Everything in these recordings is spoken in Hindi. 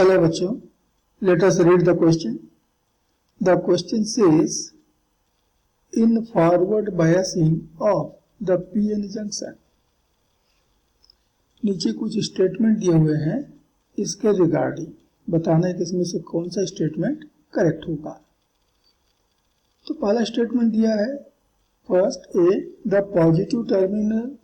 Hello बच्चों, let us read the question. The question says, in forward biasing of the PN junction. नीचे कुछ स्टेटमेंट दिए हुए हैं, इसके रिगार्डिंग बताना है कि इसमें से कौन सा स्टेटमेंट करेक्ट होगा। तो पहला स्टेटमेंट दिया है, first A, the positive terminal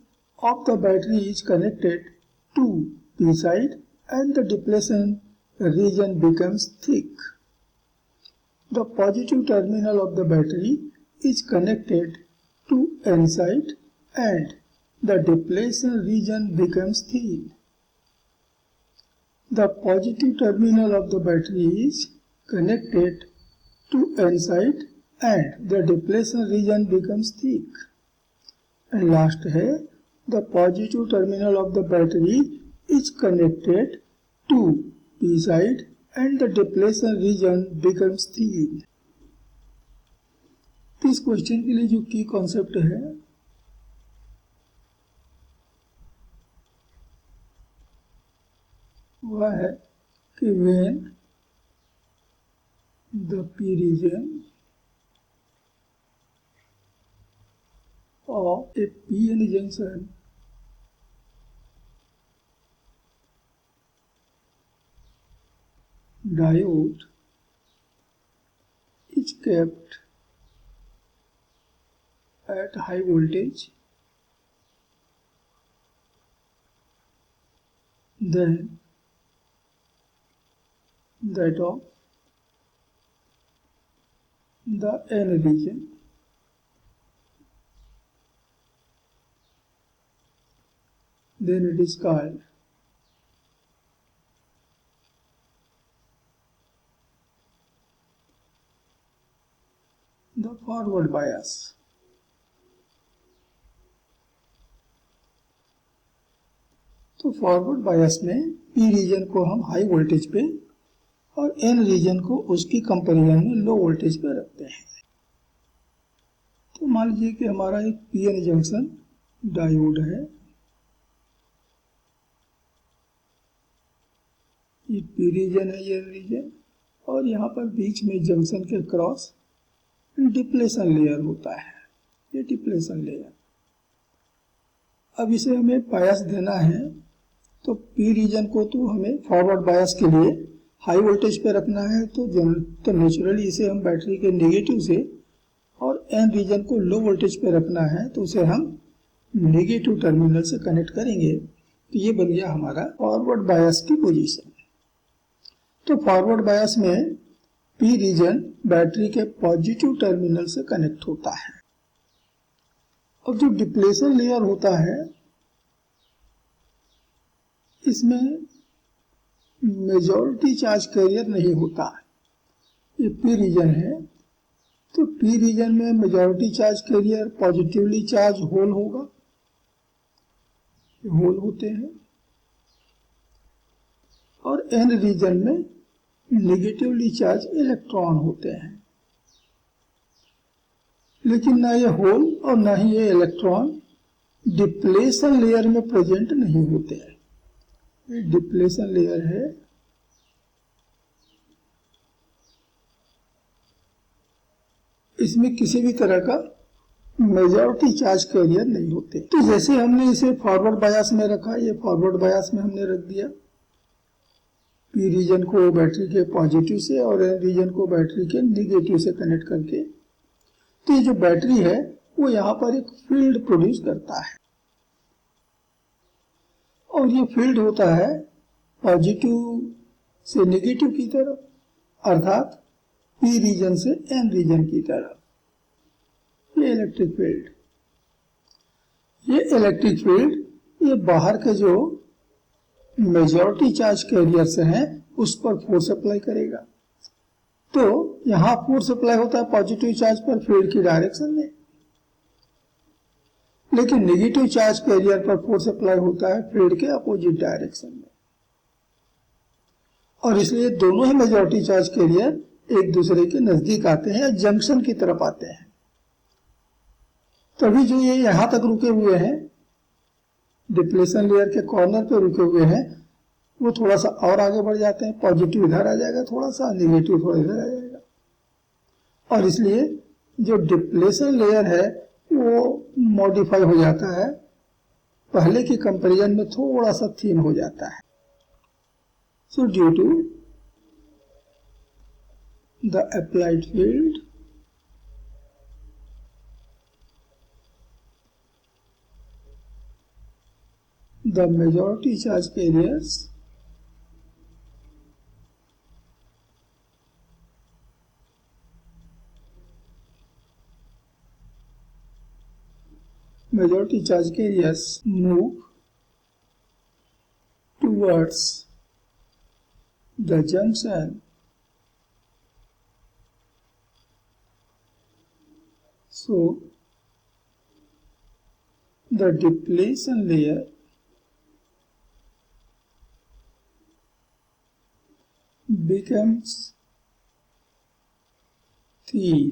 of the battery is connected to p side and the depletion region becomes thick. The positive terminal of the battery is connected to N side and the depletion region becomes thin. The positive terminal of the battery is connected to N side and the depletion region becomes thick. And last है, the positive terminal of the battery is connected to P side and the depletion region becomes thin. इस क्वेश्चन के लिए जो की कॉन्सेप्ट है वह है कि when the P region of a PN junction diode is kept at high voltage, then that of the N region then it is called the forward bias. तो फॉरवर्ड बायस में पी रीजन को हम हाई वोल्टेज पे और एन रीजन को उसकी कंपैरिजन में लो वोल्टेज पे रखते हैं। तो मान लीजिए कि हमारा एक पीएन जंक्शन डायोड है, ये पी रीजन है, ये रीजन, और यहाँ पर बीच में जंक्शन के क्रॉस डिप्लेशन लेयर होता है, ये डिप्लेशन लेयर। अब इसे हमें बायस देना है, तो पी रीजन को तो हमें फॉरवर्ड बायस के लिए हाई वोल्टेज पे रखना है, तो नेचुरली इसे हम बैटरी के नेगेटिव से, और एन रीजन को लो वोल्टेज पे रखना है तो उसे हम नेगेटिव टर्मिनल से कनेक्ट करेंगे। तो ये बन गया हमारा फॉरवर्ड बायस की पोजीशन। तो फॉरवर्ड बायस में पी रीजन बैटरी के पॉजिटिव टर्मिनल से कनेक्ट होता है। अब जो डिप्लेशन लेयर होता है, इसमें मेजॉरिटी चार्ज कैरियर नहीं होता है। ये पी रीजन है, तो पी रीजन में majority charge carrier positively charge hole होगा, होल होते हैं, और एन रीजन में नेगेटिवली चार्ज इलेक्ट्रॉन होते हैं। लेकिन ना ये होल और ना ही ये इलेक्ट्रॉन डिप्लेशन लेयर में प्रेजेंट नहीं होते हैं। ये डिप्लेशन लेयर है, इसमें किसी भी तरह का मेजॉरिटी चार्ज कैरियर नहीं होते। तो जैसे हमने इसे फॉरवर्ड बायस में रखा, ये फॉरवर्ड बायस में हमने रख दिया, पी रीजन को बैटरी के पॉजिटिव से और एन रीजन को बैटरी के नेगेटिव से कनेक्ट करके। तो ये जो बैटरी है वो यहाँ पर एक फील्ड प्रोड्यूस करता है, और ये फील्ड होता है पॉजिटिव से नेगेटिव की तरफ, अर्थात पी रीजन से एन रीजन की तरफ। ये इलेक्ट्रिक फील्ड, ये इलेक्ट्रिक फील्ड ये बाहर के जो मेजॉरिटी चार्ज कैरियर से हैं उस पर फोर्स अप्लाई करेगा। तो यहां फोर्स अप्लाई होता है पॉजिटिव चार्ज पर फील्ड की डायरेक्शन में, लेकिन नेगेटिव चार्ज कैरियर पर फोर्स अप्लाई होता है फील्ड के अपोजिट डायरेक्शन में। और इसलिए दोनों ही मेजॉरिटी चार्ज कैरियर एक दूसरे के नजदीक आते हैं या जंक्शन की तरफ आते हैं। तभी जो ये यहां तक रुके हुए हैं, डिप्लेशन लेयर के कॉर्नर पे रुके हुए हैं, वो थोड़ा सा और आगे बढ़ जाते हैं, पॉजिटिव इधर आ जाएगा थोड़ा सा, निगेटिव थोड़ा इधर आ जाएगा, और इसलिए जो डिप्लेशन लेयर है वो मॉडिफाई हो जाता है, पहले के कंपैरिजन में थोड़ा सा थिन हो जाता है। So due to the applied field, the majority charge carriers move towards the junction so the depletion layer becomes thin।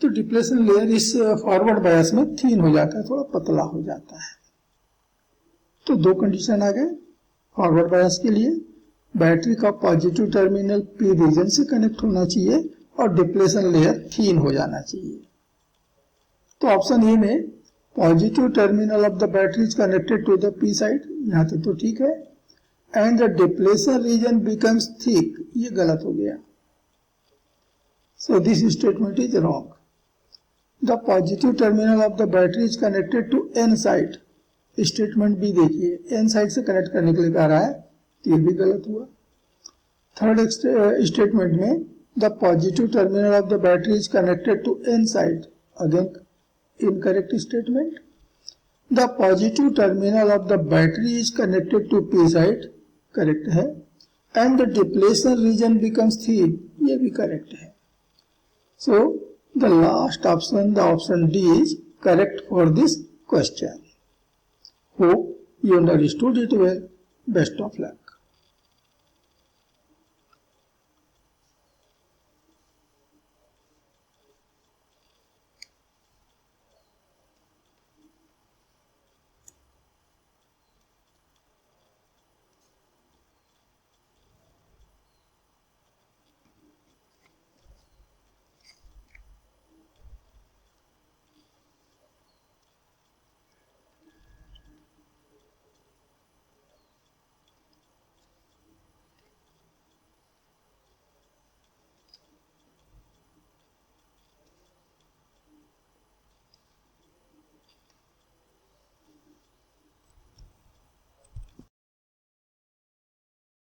तो डिप्लेशन लेयर इस फॉरवर्ड बायस में थीन हो जाता है, थोड़ा पतला हो जाता है। तो दो कंडीशन आ गए फॉरवर्ड बायस के लिए, बैटरी का पॉजिटिव टर्मिनल पी रीजन से कनेक्ट होना चाहिए और डिप्लेशन लेयर थीन हो जाना चाहिए। तो ऑप्शन ए में positive terminal of the battery is connected to the p side, यहां तक तो ठीक है, and the depletion region becomes thick, ये गलत हो गया। So this statement is wrong. The positive terminal of the battery is connected to n side, statement B देखिए, एन साइड से कनेक्ट करने के लिए कह रहा है, ये भी गलत हुआ। थर्ड स्टेटमेंट में the positive terminal of the battery is connected to n side, again incorrect statement. The positive terminal of the battery is connected to p side, correct है, and the depletion region becomes thin, ये भी करेक्ट है। So the last option, the option D is correct for this question. Hope you understood it well. Best of luck.